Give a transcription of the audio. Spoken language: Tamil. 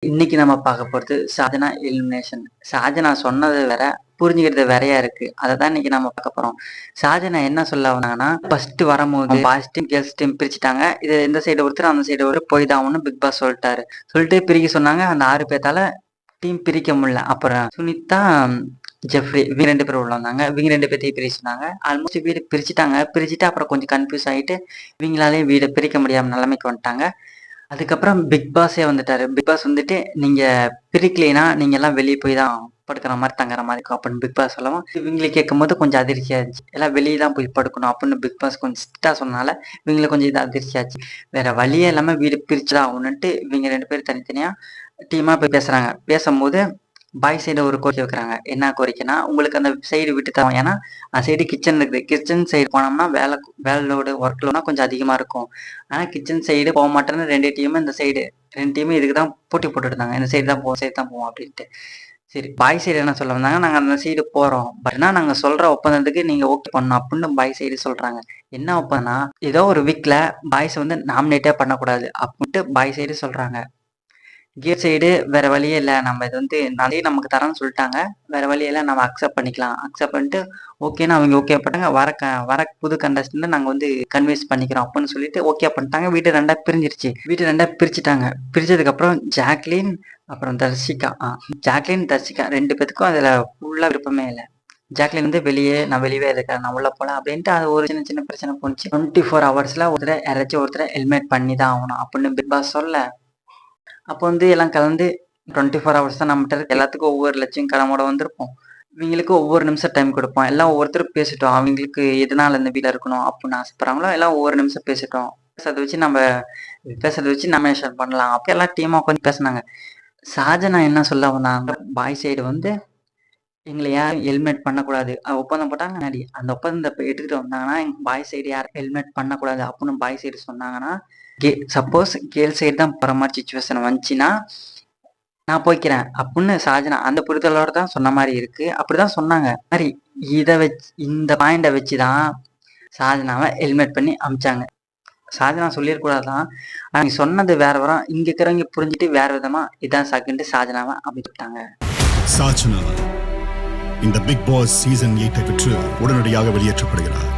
இன்னைக்கு நம்ம பார்க்க போறது சாதனா எலிமினேஷன். ஷாஜனா சொன்னது வேற, புரிஞ்சுக்கிறது வேறையா இருக்கு. அததான் இன்னைக்கு நம்ம பார்க்க போறோம். ஷாஜனா என்ன சொல்ல வந்தாங்கன்னா, ஃபர்ஸ்ட் வரும்போது பாய்ஸ் டீம், கேர்ள்ஸ் டீம் பிரிச்சுட்டாங்க. இது இந்த சைடு ஒருத்தர், அந்த சைடு ஒருத்தர் போய் தான் ஆகணும்னு பிக் பாஸ் சொல்லிட்டாரு. சொல்லிட்டு பிரிக்க சொன்னாங்க. அந்த 6 பேத்தால டீம் பிரிக்க முடியல. அப்புறம் சுனிதா, ஜெஃப்ரி இவங்க 2 பேரும் உள்ள வந்தாங்க. இவங்க 2 பேத்தையும் பிரிக்க சொன்னாங்க. ஆல்மோஸ்ட் வீடு பிரிச்சுட்டாங்க. பிரிச்சுட்டு அப்புறம் கொஞ்சம் கன்ஃபியூஸ் ஆயிட்டு இவங்களாலேயும் வீடை பிரிக்க முடியாம நிலைமைக்கு வந்துட்டாங்க. அதுக்கப்புறம் பிக் பாஸே வந்துட்டாரு. பிக் பாஸ் வந்துட்டு, நீங்க பிரிக்கலைன்னா நீங்க எல்லாம் வெளியே போய் தான் படுக்கிற மாதிரி தங்குற மாதிரி இருக்கும் அப்படின்னு பிக் பாஸ் சொல்லவும், இவங்களை கேட்கும்போது கொஞ்சம் அதிர்ச்சியா இருந்துச்சு. எல்லாம் வெளியே தான் போய் படுக்கணும் அப்படின்னு பிக் பாஸ் கொஞ்சம் ஸ்ட்ரிக்டா சொன்னனால இவங்களுக்கு கொஞ்சம் இது அதிர்ச்சியாச்சு. வேற வழியே இல்லாம வீடு பிரிச்சுதான் ஆகணும்னுட்டு இவங்க 2 பேரும் தனித்தனியா டீமா போய் பேசுறாங்க. பேசும்போது பாய் சைடு ஒரு கோரிக்கை வைக்கிறாங்க. என்ன கோரிக்கைன்னா, உங்களுக்கு அந்த சைடு விட்டு தரோம். ஏன்னா அந்த சைடு கிச்சன் இருக்குது. கிச்சன் சைடு போனோம்னா வேலை லோடு ஒர்க் லோடுனா கொஞ்சம் அதிகமா இருக்கும். ஆனா கிச்சன் சைடு போக மாட்டேன்னு 2 டீமும் இந்த சைடு 2 டீமும் இதுக்கு தான் போட்டி போட்டுட்டு இருந்தாங்க. இந்த சைடு தான் போவோம், சைடு தான் போவோம் அப்படின்ட்டு. சரி, பாய் சைடு என்ன சொல்ல வந்தாங்க, நாங்க அந்த சைடு போறோம். பட்னா நாங்க சொல்ற ஒப்பந்தத்துக்கு நீங்க ஓகே பண்ணணும் அப்படின்னு பாய் சைடு சொல்றாங்க. என்ன ஒப்பந்தம்னா, ஏதோ ஒரு வீக்ல பாய்ஸ் வந்து நாமினேட்டே பண்ணக்கூடாது அப்படின்ட்டு பாய் சைடு சொல்றாங்க. கேர்ள் சைடு வேற வழியே இல்ல. நம்ம இது வந்து நிறைய நமக்கு தரேன்னு சொல்லிட்டாங்க. வேற வழியே இல்ல, நம்ம அக்செப்ட் பண்ணிக்கலாம். அக்செப்ட் பண்ணிட்டு ஓகேன்னு அவங்க ஓகே பண்ணிட்டாங்க. வர புது கண்டஸ்டன்ட் நாங்க வந்து கன்வின்ஸ் பண்ணிக்கிறோம் அப்படின்னு சொல்லிட்டு ஓகே பண்ணிட்டாங்க. வீடு 2 பிரிஞ்சிருச்சு. வீடு 2 பிரிச்சுட்டாங்க. பிரிச்சதுக்கு அப்புறம் ஜாக்லின் அப்புறம் தர்ஷிகா, ஜாக்லின் தர்ஷிகா 2 பேத்துக்கும் அதுல ஃபுல்லா விருப்பமே இல்லை. ஜாக்லின் வந்து நான் வெளியே இருக்கேன், நான் உள்ள போலாம் அப்படின்ட்டு அது ஒரு சின்ன சின்ன பிரச்சனை போனுச்சு. 24 ஹவர்ஸ்ல யாராச்சும் ஒருத்தரை ஹெல்மெட் பண்ணி தான் ஆகணும் அப்படின்னு பிக் பாஸ் சொல்ல, அப்போ வந்து எல்லாம் கலந்து 24 ஹவர்ஸ் தான் நம்மகிட்ட இருக்கு. எல்லாத்துக்கும் ஒவ்வொரு லட்சம் கடமோட வந்திருப்போம். இவங்களுக்கு ஒவ்வொரு நிமிஷம் டைம் கொடுப்போம். எல்லாம் ஒவ்வொருத்தரும் பேசிட்டோம். அவங்களுக்கு எதனால இந்த வீட்டில் இருக்கணும் அப்படின்னு ஆசைப்படுறாங்களோ எல்லாம் ஒவ்வொரு நிமிஷம் பேசிட்டோம். பேசுறதை வச்சு நாமினேஷன் பண்ணலாம். அப்போ எல்லாம் டீமா உட்காந்து பேசினாங்க. ஷாஜனா என்ன சொல்ல வந்தாங்க, பாய் சைடு வந்து எங்களை யாரும் ஹெல்மெட் பண்ணக்கூடாது ஒப்பந்தம் போட்டாங்க. முன்னாடி அந்த ஒப்பந்தத்தை எடுத்துக்கிட்டு வந்தாங்கன்னா, பாய் சைடு யாரும் ஹெல்மெட் பண்ணக்கூடாது அப்படின்னு பாய் சைடு சொன்னாங்கன்னா, சப்போஸ் கேர்ள் சைடு தான் போற மாதிரி சுச்சுவேஷன் வந்துச்சுன்னா நான் போய்க்கிறேன் அப்படின்னு ஷாஜனா அந்த புரிதலோட தான் சொன்ன மாதிரி இருக்கு. அப்படிதான் சொன்னாங்க. மாதிரி இந்த பாயிண்ட வச்சுதான் ஷாஜனாவை ஹெல்மெட் பண்ணி அமிச்சாங்க. ஷாஜனா சொல்லிடக்கூடாதான். ஆனா நீ சொன்னது வேற வரும், இங்க இருக்கிறவங்க புரிஞ்சுட்டு வேற விதமா இதான் சாக்குன்ட்டு ஷாஜனாவை அமைச்சுட்டாங்க. ஷாஜனா இந்த பிக் பாஸ் சீசன் 8 பெற்று உடனடியாக வெளியேற்றப்படுகிறார்.